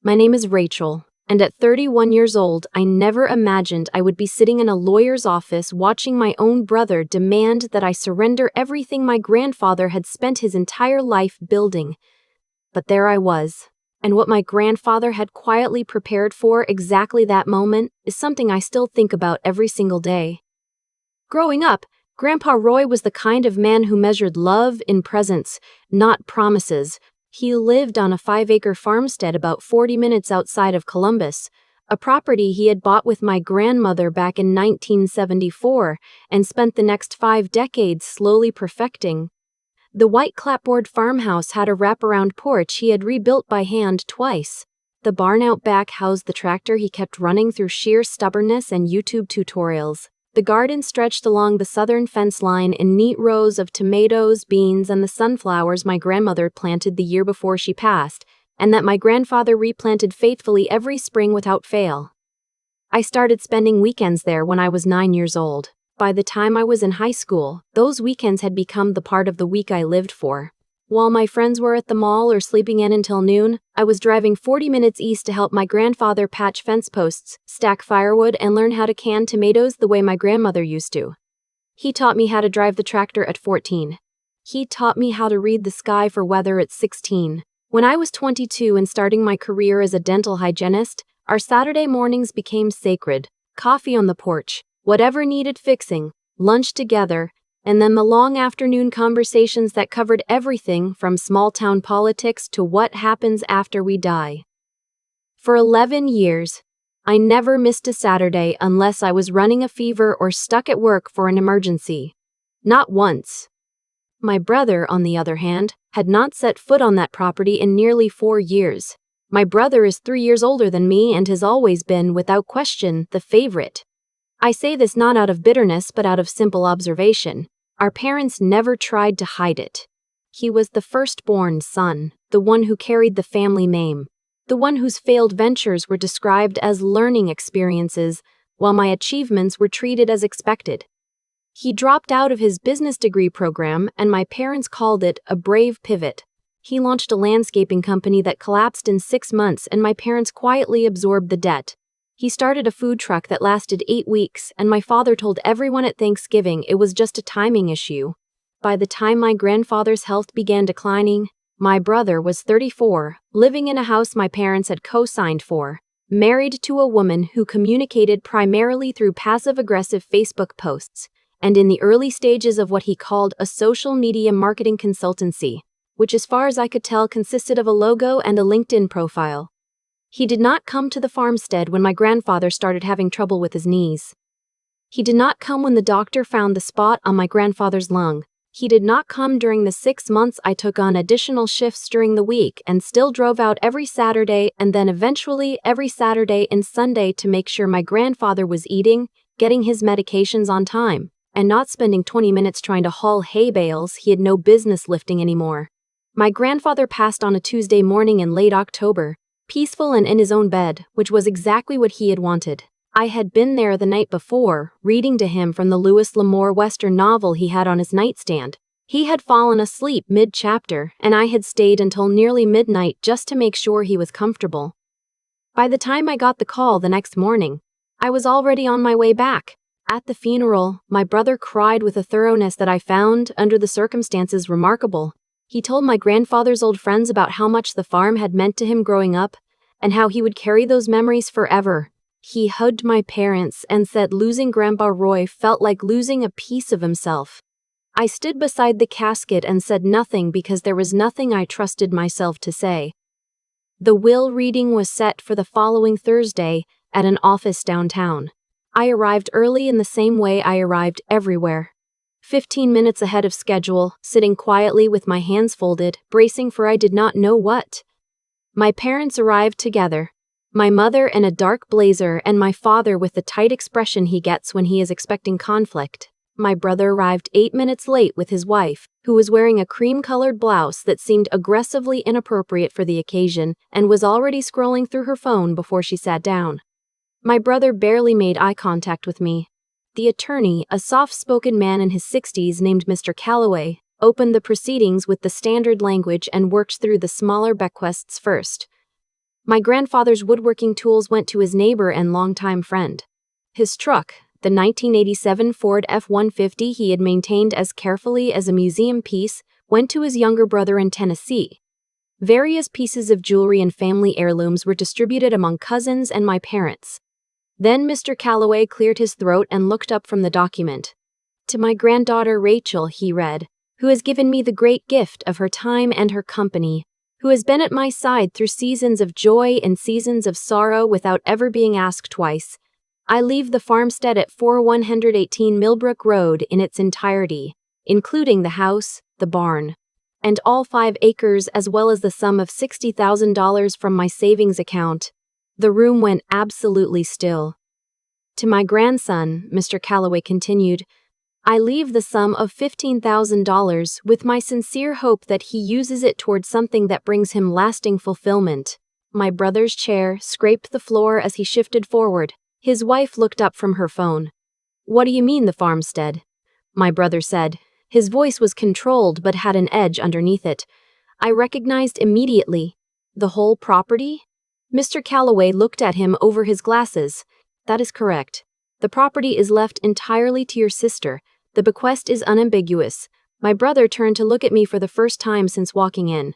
My name is Rachel, and at 31 years old, I never imagined I would be sitting in a lawyer's office watching my own brother demand that I surrender everything my grandfather had spent his entire life building. But there I was, and what my grandfather had quietly prepared for exactly that moment is something I still think about every single day. Growing up, Grandpa Roy was the kind of man who measured love in presents, not promises. He lived on a 5-acre farmstead about 40 minutes outside of Columbus, a property he had bought with my grandmother back in 1974 and spent the next 5 decades slowly perfecting. The white clapboard farmhouse had a wraparound porch he had rebuilt by hand twice. The barn out back housed the tractor he kept running through sheer stubbornness and YouTube tutorials. The garden stretched along the southern fence line in neat rows of tomatoes, beans, and the sunflowers my grandmother planted the year before she passed, and that my grandfather replanted faithfully every spring without fail. I started spending weekends there when I was 9 years old. By the time I was in high school, those weekends had become the part of the week I lived for. While my friends were at the mall or sleeping in until noon, I was driving 40 minutes east to help my grandfather patch fence posts, stack firewood, and learn how to can tomatoes the way my grandmother used to. He taught me how to drive the tractor at 14. He taught me how to read the sky for weather at 16. When I was 22 and starting my career as a dental hygienist, our Saturday mornings became sacred. Coffee on the porch, whatever needed fixing, lunch together, and then the long afternoon conversations that covered everything from small-town politics to what happens after we die. For 11 years, I never missed a Saturday unless I was running a fever or stuck at work for an emergency. Not once. My brother, on the other hand, had not set foot on that property in nearly 4 years. My brother is 3 years older than me and has always been, without question, the favorite. I say this not out of bitterness but out of simple observation. Our parents never tried to hide it. He was the firstborn son, the one who carried the family name, the one whose failed ventures were described as learning experiences, while my achievements were treated as expected. He dropped out of his business degree program, and my parents called it a brave pivot. He launched a landscaping company that collapsed in 6 months, and my parents quietly absorbed the debt. He started a food truck that lasted 8 weeks, and my father told everyone at Thanksgiving it was just a timing issue. By the time my grandfather's health began declining, my brother was 34, living in a house my parents had co-signed for, married to a woman who communicated primarily through passive-aggressive Facebook posts, and in the early stages of what he called a social media marketing consultancy, which as far as I could tell consisted of a logo and a LinkedIn profile. He did not come to the farmstead when my grandfather started having trouble with his knees. He did not come when the doctor found the spot on my grandfather's lung. He did not come during the 6 months I took on additional shifts during the week and still drove out every Saturday and then eventually every Saturday and Sunday to make sure my grandfather was eating, getting his medications on time, and not spending 20 minutes trying to haul hay bales he had no business lifting anymore. My grandfather passed on a Tuesday morning in late October, peaceful and in his own bed, which was exactly what he had wanted. I had been there the night before, reading to him from the Louis L'Amour Western novel he had on his nightstand. He had fallen asleep mid-chapter, and I had stayed until nearly midnight just to make sure he was comfortable. By the time I got the call the next morning, I was already on my way back. At the funeral, my brother cried with a thoroughness that I found, under the circumstances, remarkable. He told my grandfather's old friends about how much the farm had meant to him growing up, and how he would carry those memories forever. He hugged my parents and said losing Grandpa Roy felt like losing a piece of himself. I stood beside the casket and said nothing because there was nothing I trusted myself to say. The will reading was set for the following Thursday at an office downtown. I arrived early in the same way I arrived everywhere. 15 minutes ahead of schedule, sitting quietly with my hands folded, bracing for I did not know what. My parents arrived together. My mother in a dark blazer and my father with the tight expression he gets when he is expecting conflict. My brother arrived 8 minutes late with his wife, who was wearing a cream-colored blouse that seemed aggressively inappropriate for the occasion and was already scrolling through her phone before she sat down. My brother barely made eye contact with me. The attorney, a soft-spoken man in his 60s named Mr. Calloway, opened the proceedings with the standard language and worked through the smaller bequests first. My grandfather's woodworking tools went to his neighbor and longtime friend. His truck, the 1987 Ford F-150 he had maintained as carefully as a museum piece, went to his younger brother in Tennessee. Various pieces of jewelry and family heirlooms were distributed among cousins and my parents. Then Mr. Calloway cleared his throat and looked up from the document. To my granddaughter Rachel, he read, who has given me the great gift of her time and her company, who has been at my side through seasons of joy and seasons of sorrow without ever being asked twice. I leave the farmstead at 4118 Millbrook Road in its entirety, including the house, the barn, and all 5 acres, as well as the sum of $60,000 from my savings account. The room went absolutely still. To my grandson, Mr. Calloway continued, I leave the sum of $15,000 with my sincere hope that he uses it towards something that brings him lasting fulfillment. My brother's chair scraped the floor as he shifted forward. His wife looked up from her phone. What do you mean, the farmstead? My brother said. His voice was controlled but had an edge underneath it. I recognized immediately. The whole property? Mr. Calloway looked at him over his glasses. That is correct. The property is left entirely to your sister. The bequest is unambiguous. My brother turned to look at me for the first time since walking in.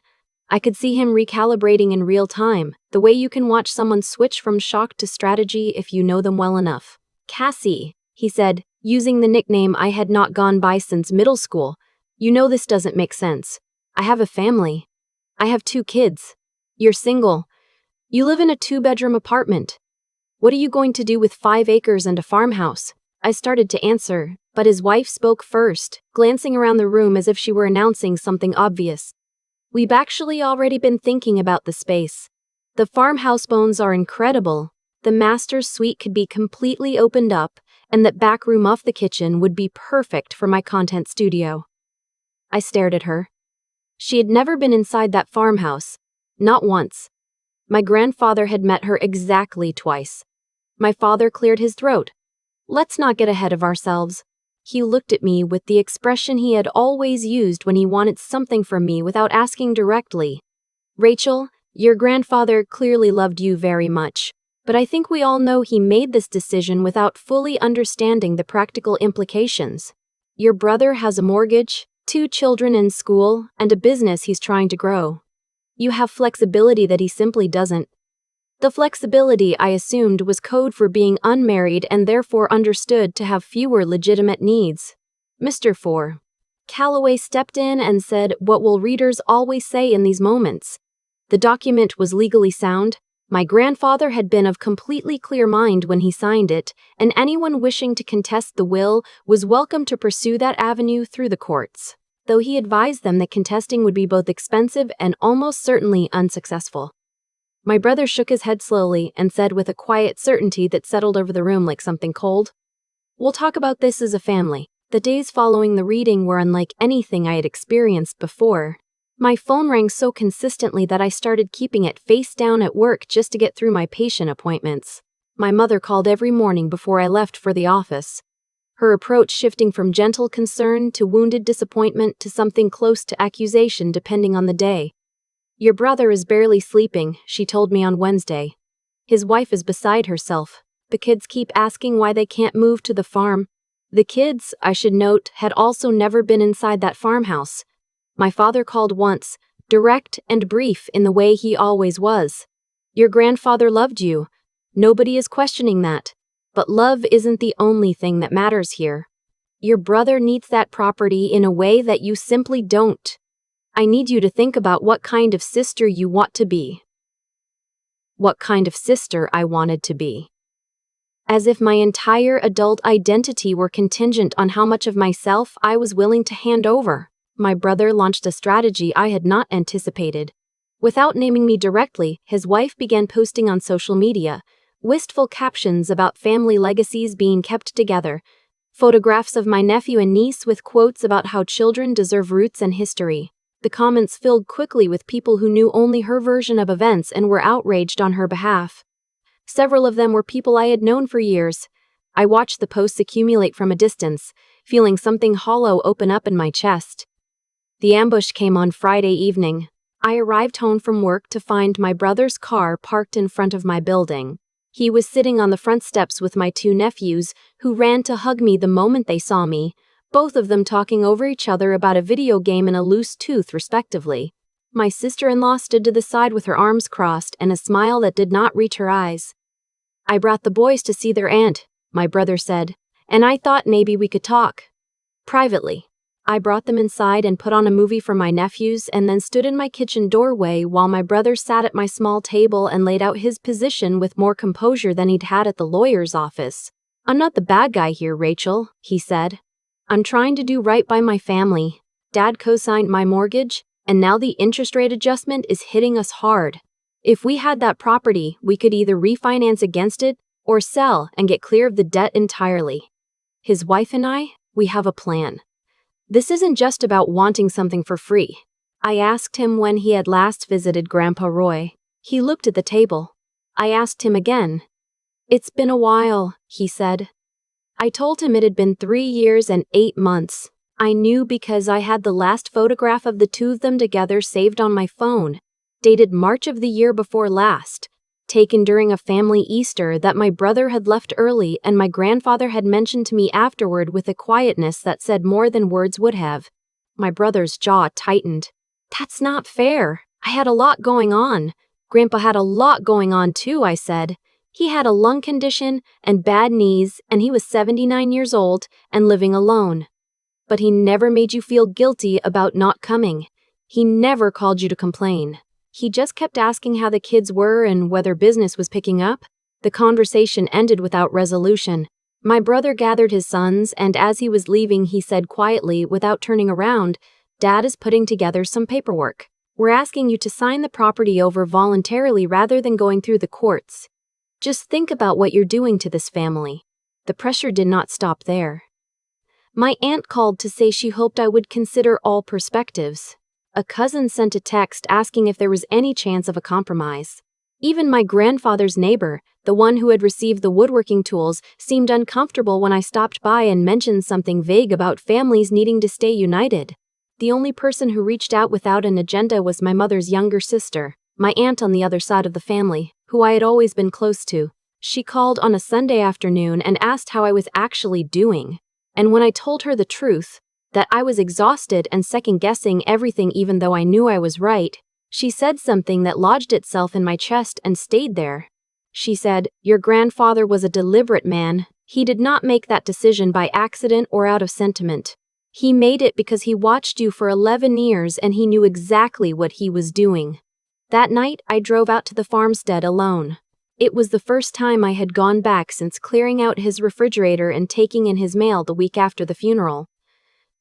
I could see him recalibrating in real time, the way you can watch someone switch from shock to strategy if you know them well enough. Cassie, he said, using the nickname I had not gone by since middle school. You know this doesn't make sense. I have a family. I have 2 kids. You're single. You live in a 2-bedroom apartment. What are you going to do with 5 acres and a farmhouse? I started to answer, but his wife spoke first, glancing around the room as if she were announcing something obvious. We've actually already been thinking about the space. The farmhouse bones are incredible. The master's suite could be completely opened up, and that back room off the kitchen would be perfect for my content studio. I stared at her. She had never been inside that farmhouse. Not once. My grandfather had met her exactly twice. My father cleared his throat. Let's not get ahead of ourselves. He looked at me with the expression he had always used when he wanted something from me without asking directly. Rachel, your grandfather clearly loved you very much, but I think we all know he made this decision without fully understanding the practical implications. Your brother has a mortgage, 2 children in school, and a business he's trying to grow. You have flexibility that he simply doesn't. The flexibility, I assumed, was code for being unmarried and therefore understood to have fewer legitimate needs. Mr. Four. Calloway stepped in and said what will readers always say in these moments. The document was legally sound. My grandfather had been of completely clear mind when he signed it, and anyone wishing to contest the will was welcome to pursue that avenue through the courts, though he advised them that contesting would be both expensive and almost certainly unsuccessful. My brother shook his head slowly and said with a quiet certainty that settled over the room like something cold, "We'll talk about this as a family." The days following the reading were unlike anything I had experienced before. My phone rang so consistently that I started keeping it face down at work just to get through my patient appointments. My mother called every morning before I left for the office, her approach shifting from gentle concern to wounded disappointment to something close to accusation depending on the day. Your brother is barely sleeping, she told me on Wednesday. His wife is beside herself. The kids keep asking why they can't move to the farm. The kids, I should note, had also never been inside that farmhouse. My father called once, direct and brief in the way he always was. Your grandfather loved you. Nobody is questioning that. But love isn't the only thing that matters here. Your brother needs that property in a way that you simply don't. I need you to think about what kind of sister you want to be. What kind of sister I wanted to be. As if my entire adult identity were contingent on how much of myself I was willing to hand over. My brother launched a strategy I had not anticipated. Without naming me directly, his wife began posting on social media, wistful captions about family legacies being kept together, photographs of my nephew and niece with quotes about how children deserve roots and history. The comments filled quickly with people who knew only her version of events and were outraged on her behalf. Several of them were people I had known for years. I watched the posts accumulate from a distance, feeling something hollow open up in my chest. The ambush came on Friday evening. I arrived home from work to find my brother's car parked in front of my building. He was sitting on the front steps with my two nephews, who ran to hug me the moment they saw me, both of them talking over each other about a video game and a loose tooth, respectively. My sister-in-law stood to the side with her arms crossed and a smile that did not reach her eyes. "I brought the boys to see their aunt," my brother said, "and I thought maybe we could talk privately." I brought them inside and put on a movie for my nephews and then stood in my kitchen doorway while my brother sat at my small table and laid out his position with more composure than he'd had at the lawyer's office. "I'm not the bad guy here, Rachel," he said. "I'm trying to do right by my family. Dad co-signed my mortgage, and now the interest rate adjustment is hitting us hard. If we had that property, we could either refinance against it or sell and get clear of the debt entirely. His wife and I, we have a plan. This isn't just about wanting something for free." I asked him when he had last visited Grandpa Roy. He looked at the table. I asked him again. "It's been a while," he said. I told him it had been 3 years and 8 months. I knew because I had the last photograph of the two of them together saved on my phone, dated March of the year before last, taken during a family Easter that my brother had left early and my grandfather had mentioned to me afterward with a quietness that said more than words would have. My brother's jaw tightened. "That's not fair. I had a lot going on. Grandpa had a lot going on too," I said. "He had a lung condition and bad knees, and he was 79 years old and living alone. But he never made you feel guilty about not coming. He never called you to complain. He just kept asking how the kids were and whether business was picking up." The conversation ended without resolution. My brother gathered his sons, and as he was leaving, he said quietly, without turning around, "Dad is putting together some paperwork. We're asking you to sign the property over voluntarily rather than going through the courts. Just think about what you're doing to this family." The pressure did not stop there. My aunt called to say she hoped I would consider all perspectives. A cousin sent a text asking if there was any chance of a compromise. Even my grandfather's neighbor, the one who had received the woodworking tools, seemed uncomfortable when I stopped by and mentioned something vague about families needing to stay united. The only person who reached out without an agenda was my mother's younger sister, my aunt on the other side of the family, who I had always been close to. She called on a Sunday afternoon and asked how I was actually doing. And when I told her the truth, that I was exhausted and second-guessing everything even though I knew I was right, she said something that lodged itself in my chest and stayed there. She said, "Your grandfather was a deliberate man. He did not make that decision by accident or out of sentiment. He made it because he watched you for 11 years and he knew exactly what he was doing." That night, I drove out to the farmstead alone. It was the first time I had gone back since clearing out his refrigerator and taking in his mail the week after the funeral.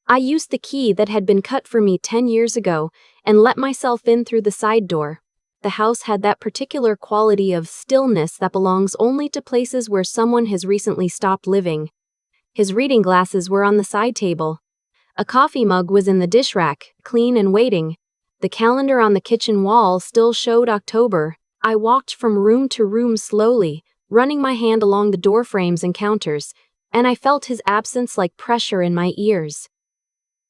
I used the key that had been cut for me 10 years ago and let myself in through the side door. The house had that particular quality of stillness that belongs only to places where someone has recently stopped living. His reading glasses were on the side table. A coffee mug was in the dish rack, clean and waiting. The calendar on the kitchen wall still showed October. I walked from room to room slowly, running my hand along the door frames and counters, and I felt his absence like pressure in my ears.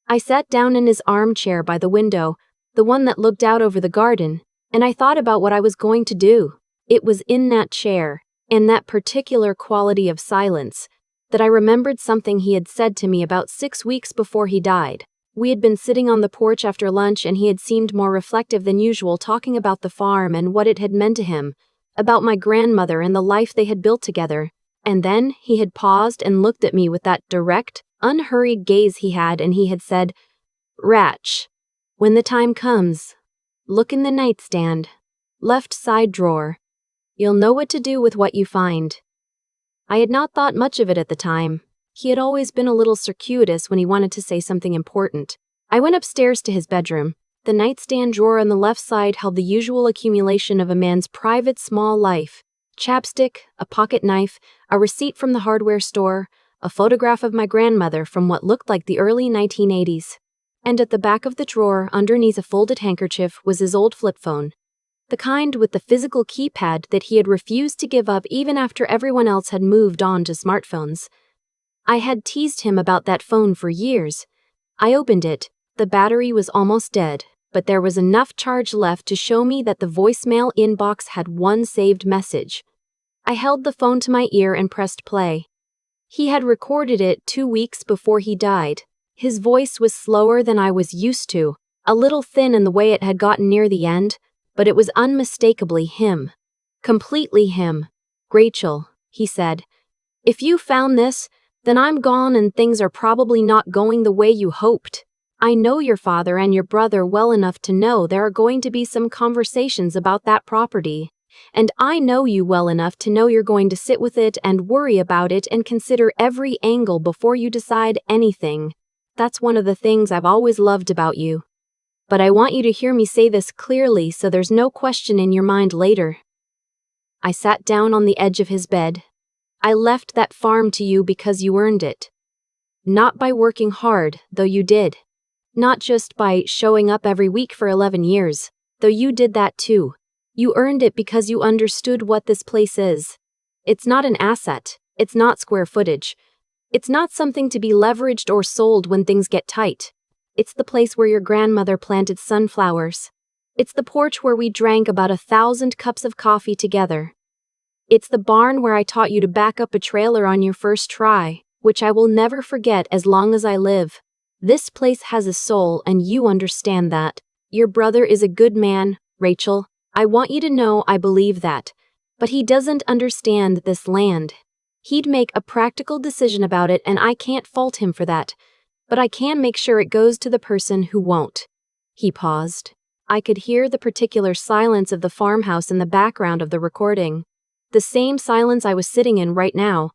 I sat down in his armchair by the window, the one that looked out over the garden, and I thought about what I was going to do. It was in that chair, in that particular quality of silence, that I remembered something he had said to me about 6 weeks before he died. We had been sitting on the porch after lunch and he had seemed more reflective than usual, talking about the farm and what it had meant to him, about my grandmother and the life they had built together. And then he had paused and looked at me with that direct, unhurried gaze he had, and he had said, "Ratch, when the time comes, look in the nightstand, left side drawer. You'll know what to do with what you find." I had not thought much of it at the time. He had always been a little circuitous when he wanted to say something important. I went upstairs to his bedroom. The nightstand drawer on the left side held the usual accumulation of a man's private small life: chapstick, a pocket knife, a receipt from the hardware store, a photograph of my grandmother from what looked like the early 1980s. And at the back of the drawer, underneath a folded handkerchief, was his old flip phone. The kind with the physical keypad that he had refused to give up even after everyone else had moved on to smartphones. I had teased him about that phone for years. I opened it. The battery was almost dead. but there was enough charge left to show me that the voicemail inbox had one saved message. I held the phone to my ear and pressed play. He had recorded it 2 weeks before he died. His voice was slower than I was used to, a little thin in the way it had gotten near the end, but it was unmistakably him. Completely him. "Rachel," he said, "if you found this, then I'm gone and things are probably not going the way you hoped. I know your father and your brother well enough to know there are going to be some conversations about that property. And I know you well enough to know you're going to sit with it and worry about it and consider every angle before you decide anything. That's one of the things I've always loved about you. But I want you to hear me say this clearly so there's no question in your mind later." I sat down on the edge of his bed. "I left that farm to you because you earned it. Not by working hard, though you did. Not just by showing up every week for 11 years, though you did that too. You earned it because you understood what this place is. It's not an asset. It's not square footage. It's not something to be leveraged or sold when things get tight. It's the place where your grandmother planted sunflowers. It's the porch where we drank about 1,000 cups of coffee together. It's the barn where I taught you to back up a trailer on your first try, which I will never forget as long as I live. This place has a soul and you understand that. Your brother is a good man, Rachel. I want you to know I believe that. But he doesn't understand this land. He'd make a practical decision about it and I can't fault him for that. But I can make sure it goes to the person who won't." He paused. I could hear the particular silence of the farmhouse in the background of the recording. The same silence I was sitting in right now.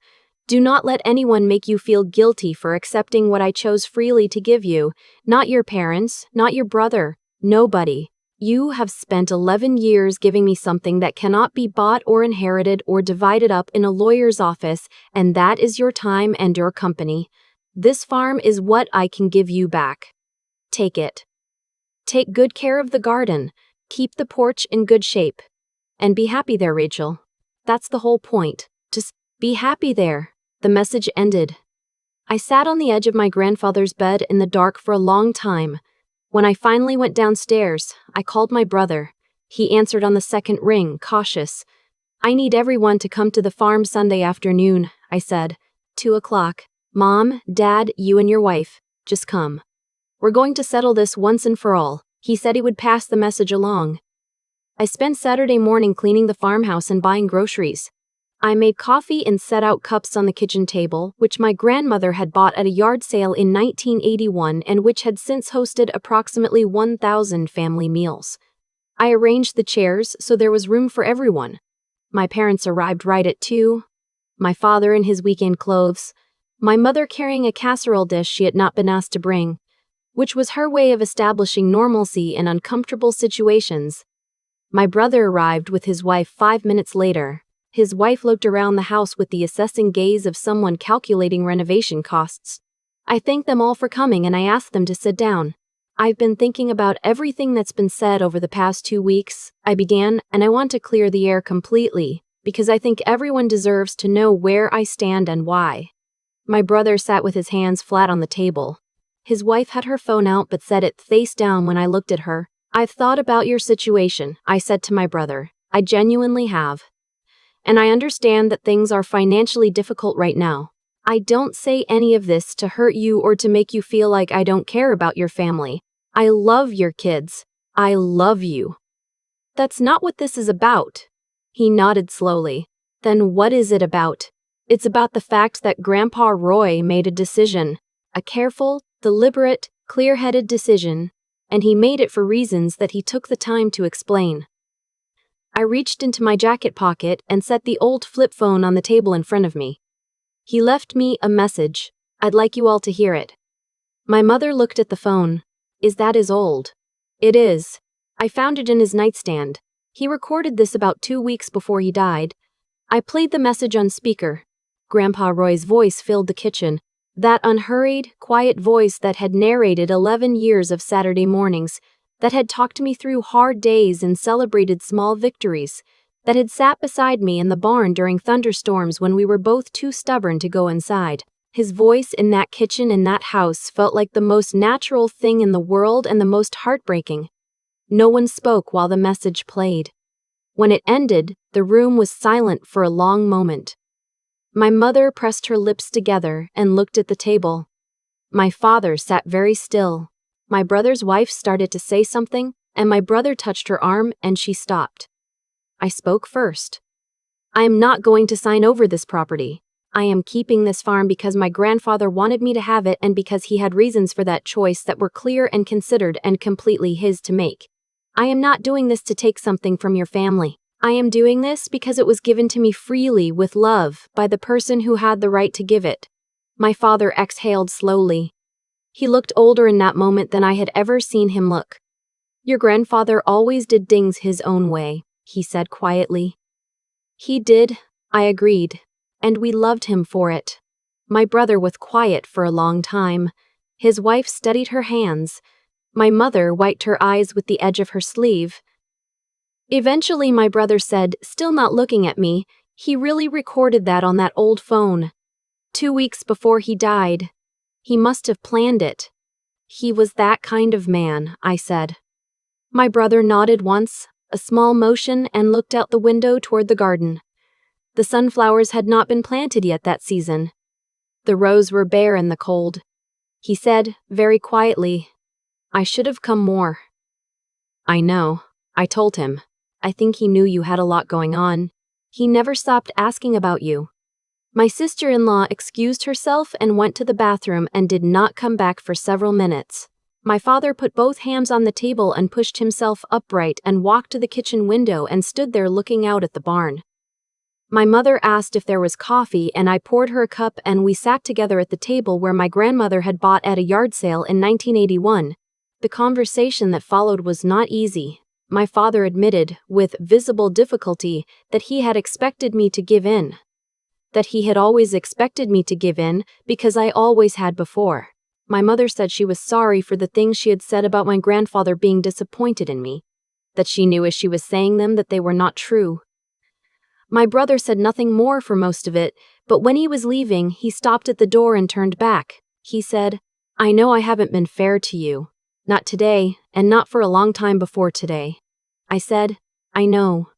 "Do not let anyone make you feel guilty for accepting what I chose freely to give you. Not your parents, not your brother, nobody. You have spent 11 years giving me something that cannot be bought or inherited or divided up in a lawyer's office, and that is your time and your company. This farm is what I can give you back. Take it. Take good care of the garden. Keep the porch in good shape. And be happy there, Rachel. That's the whole point. Just be happy there." The message ended. I sat on the edge of my grandfather's bed in the dark for a long time. When I finally went downstairs, I called my brother. He answered on the second ring, cautious. "I need everyone to come to the farm Sunday afternoon," I said. 2 o'clock. "Mom, Dad, you and your wife. Just come. We're going to settle this once and for all." He said he would pass the message along. I spent Saturday morning cleaning the farmhouse and buying groceries. I made coffee and set out cups on the kitchen table, which my grandmother had bought at a yard sale in 1981 and which had since hosted approximately 1,000 family meals. I arranged the chairs so there was room for everyone. My parents arrived right at 2. My father in his weekend clothes. My mother carrying a casserole dish she had not been asked to bring, which was her way of establishing normalcy in uncomfortable situations. My brother arrived with his wife 5 minutes later. His wife looked around the house with the assessing gaze of someone calculating renovation costs. I thanked them all for coming and I asked them to sit down. "I've been thinking about everything that's been said over the past 2 weeks," I began, "and I want to clear the air completely, because I think everyone deserves to know where I stand and why." My brother sat with his hands flat on the table. His wife had her phone out but set it face down when I looked at her. "I've thought about your situation," I said to my brother. "I genuinely have. And I understand that things are financially difficult right now. I don't say any of this to hurt you or to make you feel like I don't care about your family. I love your kids. I love you. That's not what this is about." He nodded slowly. "Then what is it about?" "It's about the fact that Grandpa Roy made a decision. A careful, deliberate, clear-headed decision. And he made it for reasons that he took the time to explain." I reached into my jacket pocket and set the old flip phone on the table in front of me. "He left me a message. I'd like you all to hear it." My mother looked at the phone. "Is that as old?" "It is. I found it in his nightstand. He recorded this about 2 weeks before he died." I played the message on speaker. Grandpa Roy's voice filled the kitchen. That unhurried, quiet voice that had narrated 11 years of Saturday mornings, that had talked me through hard days and celebrated small victories, that had sat beside me in the barn during thunderstorms when we were both too stubborn to go inside. His voice in that kitchen in that house felt like the most natural thing in the world and the most heartbreaking. No one spoke while the message played. When it ended, the room was silent for a long moment. My mother pressed her lips together and looked at the table. My father sat very still. My brother's wife started to say something, and my brother touched her arm and she stopped. I spoke first. I am not going to sign over this property. I am keeping this farm because my grandfather wanted me to have it and because he had reasons for that choice that were clear and considered and completely his to make. I am not doing this to take something from your family. I am doing this because it was given to me freely with love by the person who had the right to give it. My father exhaled slowly. He looked older in that moment than I had ever seen him look. Your grandfather always did things his own way, he said quietly. He did, I agreed, and we loved him for it. My brother was quiet for a long time. His wife steadied her hands. My mother wiped her eyes with the edge of her sleeve. Eventually my brother said, still not looking at me, he really recorded that on that old phone. 2 weeks before he died. He must have planned it. He was that kind of man, I said. My brother nodded once, a small motion, and looked out the window toward the garden. The sunflowers had not been planted yet that season. The rows were bare in the cold. He said, very quietly, I should have come more. I know, I told him. I think he knew you had a lot going on. He never stopped asking about you. My sister-in-law excused herself and went to the bathroom and did not come back for several minutes. My father put both hands on the table and pushed himself upright and walked to the kitchen window and stood there looking out at the barn. My mother asked if there was coffee and I poured her a cup and we sat together at the table where my grandmother had bought at a yard sale in 1981. The conversation that followed was not easy. My father admitted, with visible difficulty, that he had expected me to give in. That he had always expected me to give in because I always had before. My mother said she was sorry for the things she had said about my grandfather being disappointed in me. That she knew as she was saying them that they were not true. My brother said nothing more for most of it, but when he was leaving, he stopped at the door and turned back. He said, I know I haven't been fair to you. Not today, and not for a long time before today. I said, I know.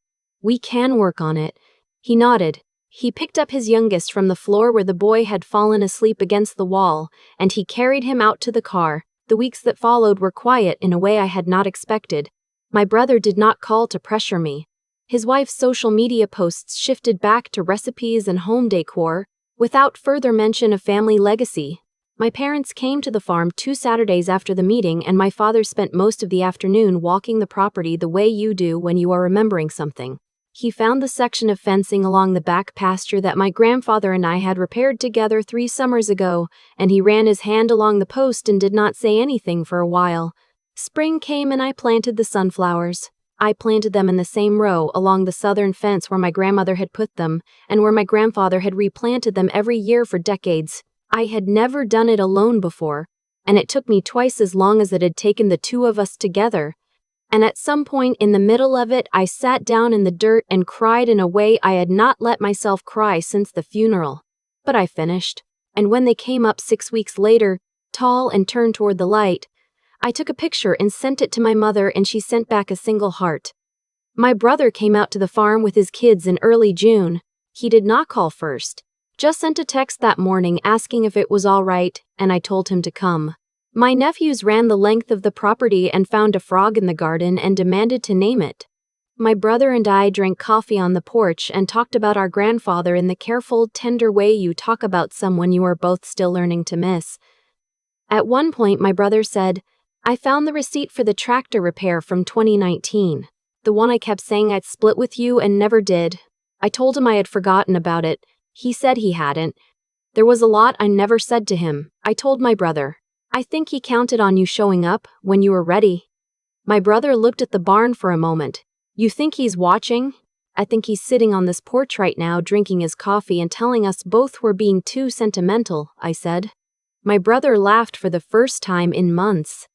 We can work on it. He nodded. He picked up his youngest from the floor where the boy had fallen asleep against the wall, and he carried him out to the car. The weeks that followed were quiet in a way I had not expected. My brother did not call to pressure me. His wife's social media posts shifted back to recipes and home decor, without further mention of family legacy. My parents came to the farm 2 Saturdays after the meeting, and my father spent most of the afternoon walking the property the way you do when you are remembering something. He found the section of fencing along the back pasture that my grandfather and I had repaired together 3 summers ago, and he ran his hand along the post and did not say anything for a while. Spring came and I planted the sunflowers. I planted them in the same row along the southern fence where my grandmother had put them, and where my grandfather had replanted them every year for decades. I had never done it alone before, and it took me twice as long as it had taken the 2 of us together. And at some point in the middle of it, I sat down in the dirt and cried in a way I had not let myself cry since the funeral. But I finished, and when they came up 6 weeks later, tall and turned toward the light, I took a picture and sent it to my mother, and she sent back a single heart. My brother came out to the farm with his kids in early June. He did not call first, just sent a text that morning asking if it was all right, and I told him to come. My nephews ran the length of the property and found a frog in the garden and demanded to name it. My brother and I drank coffee on the porch and talked about our grandfather in the careful, tender way you talk about someone you are both still learning to miss. At one point, my brother said, I found the receipt for the tractor repair from 2019. The one I kept saying I'd split with you and never did. I told him I had forgotten about it. He said he hadn't. There was a lot I never said to him. I told my brother. I think he counted on you showing up when you were ready. My brother looked at the barn for a moment. You think he's watching? I think he's sitting on this porch right now drinking his coffee and telling us both we're being too sentimental, I said. My brother laughed for the first time in months.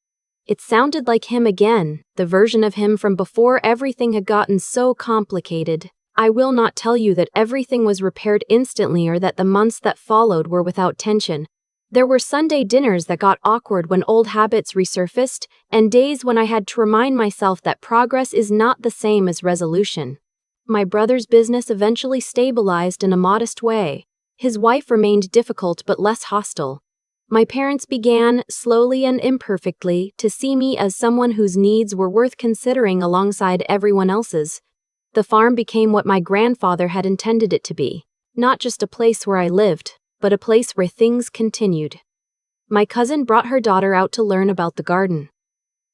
It sounded like him again, the version of him from before everything had gotten so complicated. I will not tell you that everything was repaired instantly or that the months that followed were without tension. There were Sunday dinners that got awkward when old habits resurfaced, and days when I had to remind myself that progress is not the same as resolution. My brother's business eventually stabilized in a modest way. His wife remained difficult but less hostile. My parents began, slowly and imperfectly, to see me as someone whose needs were worth considering alongside everyone else's. The farm became what my grandfather had intended it to be, not just a place where I lived, but a place where things continued. My cousin brought her daughter out to learn about the garden.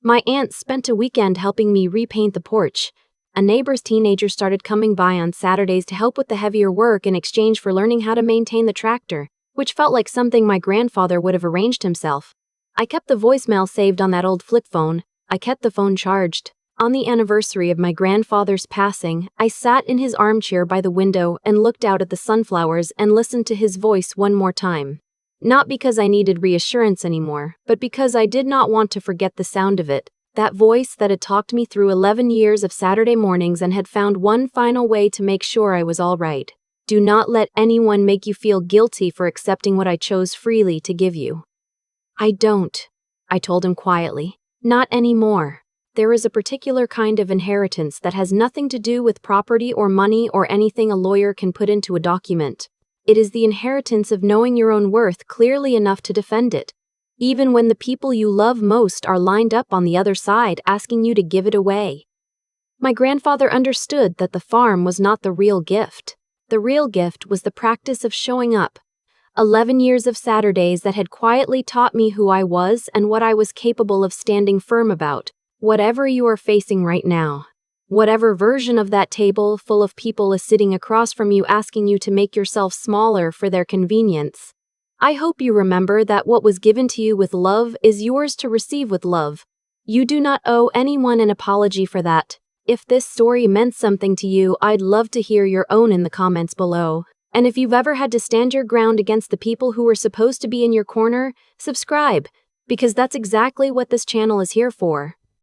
My aunt spent a weekend helping me repaint the porch. A neighbor's teenager started coming by on Saturdays to help with the heavier work in exchange for learning how to maintain the tractor, which felt like something my grandfather would have arranged himself. I kept the voicemail saved on that old flip phone. I kept the phone charged. On the anniversary of my grandfather's passing, I sat in his armchair by the window and looked out at the sunflowers and listened to his voice one more time. Not because I needed reassurance anymore, but because I did not want to forget the sound of it. That voice that had talked me through 11 years of Saturday mornings and had found one final way to make sure I was all right. Do not let anyone make you feel guilty for accepting what I chose freely to give you. I don't, I told him quietly. Not anymore. There is a particular kind of inheritance that has nothing to do with property or money or anything a lawyer can put into a document. It is the inheritance of knowing your own worth clearly enough to defend it, even when the people you love most are lined up on the other side asking you to give it away. My grandfather understood that the farm was not the real gift. The real gift was the practice of showing up. 11 years of Saturdays that had quietly taught me who I was and what I was capable of standing firm about. Whatever you are facing right now, whatever version of that table full of people is sitting across from you asking you to make yourself smaller for their convenience, I hope you remember that what was given to you with love is yours to receive with love. You do not owe anyone an apology for that. If this story meant something to you, I'd love to hear your own in the comments below. And if you've ever had to stand your ground against the people who were supposed to be in your corner, subscribe, because that's exactly what this channel is here for.